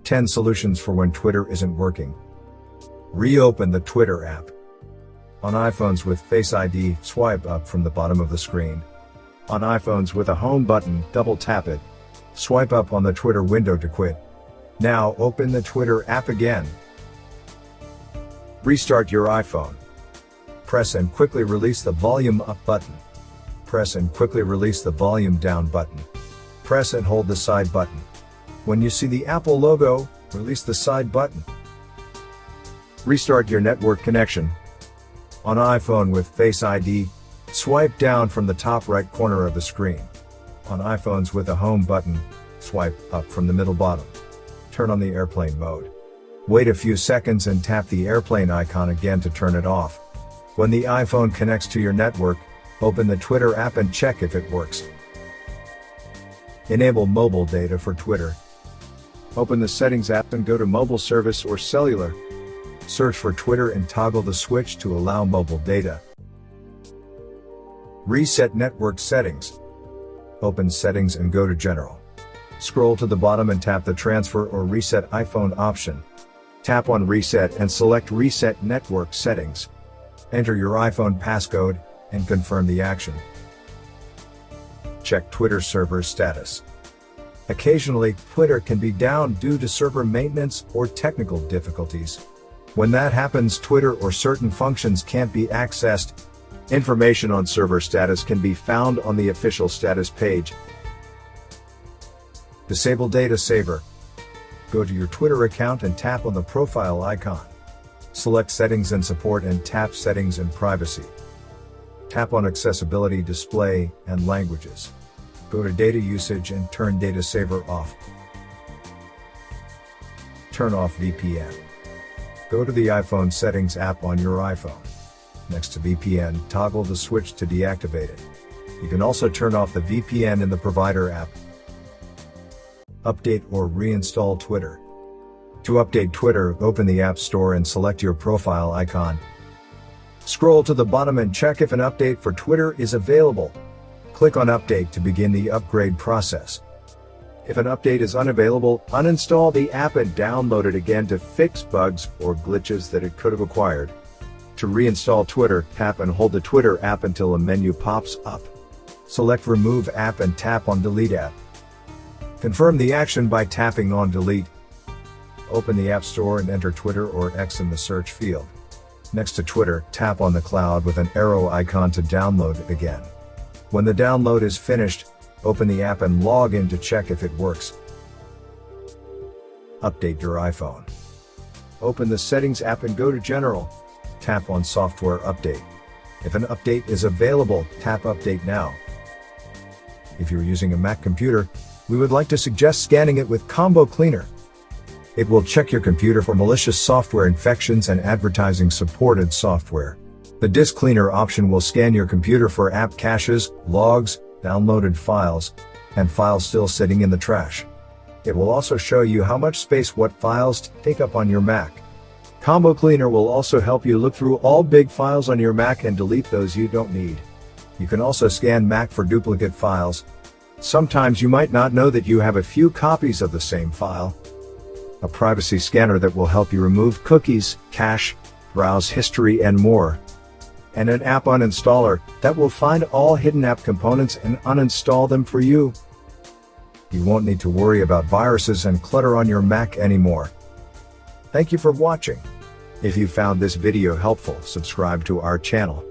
10 solutions for when Twitter isn't working. Reopen the Twitter app. On iPhones with Face ID, swipe up from the bottom of the screen. On iPhones with a home button, double tap it. Swipe up on the Twitter window to quit. Now open the Twitter app again. Restart your iPhone. Press and quickly release the volume up button. Press and quickly release the volume down button. Press and hold the side button. When you see the Apple logo, release the side button. Restart your network connection. On iPhone with Face ID, swipe down from the top right corner of the screen. On iPhones with a home button, swipe up from the middle bottom. Turn on the airplane mode. Wait a few seconds and tap the airplane icon again to turn it off. When the iPhone connects to your network, open the Twitter app and check if it works. Enable mobile data for Twitter. Open the Settings app and go to Mobile Service or Cellular. Search for Twitter and toggle the switch to allow mobile data. Reset network settings. Open Settings and go to General. Scroll to the bottom and tap the Transfer or Reset iPhone option. Tap on Reset and select Reset Network Settings. Enter your iPhone passcode and confirm the action. Check Twitter server status. Occasionally, Twitter can be down due to server maintenance or technical difficulties. When that happens, Twitter or certain functions can't be accessed. Information on server status can be found on the official status page. Disable Data Saver. Go to your Twitter account and tap on the profile icon. Select Settings and Support and tap Settings and Privacy. Tap on Accessibility, Display, and Languages. Go to Data Usage and turn Data Saver off. Turn off VPN. Go to the iPhone Settings app on your iPhone. Next to VPN, toggle the switch to deactivate it. You can also turn off the VPN in the provider app. Update or reinstall Twitter. To update Twitter, open the App Store and select your profile icon. Scroll to the bottom and check if an update for Twitter is available. Click on Update to begin the upgrade process. If an update is unavailable, uninstall the app and download it again to fix bugs or glitches that it could have acquired. To reinstall Twitter, tap and hold the Twitter app until a menu pops up. Select Remove App and tap on Delete App. Confirm the action by tapping on Delete. Open the App Store and enter Twitter or X in the search field. Next to Twitter, tap on the cloud with an arrow icon to download it again. When the download is finished, open the app and log in to check if it works. Update your iPhone. Open the Settings app and go to General. Tap on Software Update. If an update is available, tap Update Now. If you're using a Mac computer, we would like to suggest scanning it with Combo Cleaner. It will check your computer for malicious software infections and advertising supported software. The Disk Cleaner option will scan your computer for app caches, logs, downloaded files, and files still sitting in the trash. It will also show you how much space what files take up on your Mac. Combo Cleaner will also help you look through all big files on your Mac and delete those you don't need. You can also scan Mac for duplicate files. Sometimes you might not know that you have a few copies of the same file. A privacy scanner that will help you remove cookies, cache, browse history, and more. And an app uninstaller that will find all hidden app components and uninstall them for you. You won't need to worry about viruses and clutter on your Mac anymore. Thank you for watching. If you found this video helpful, subscribe to our channel.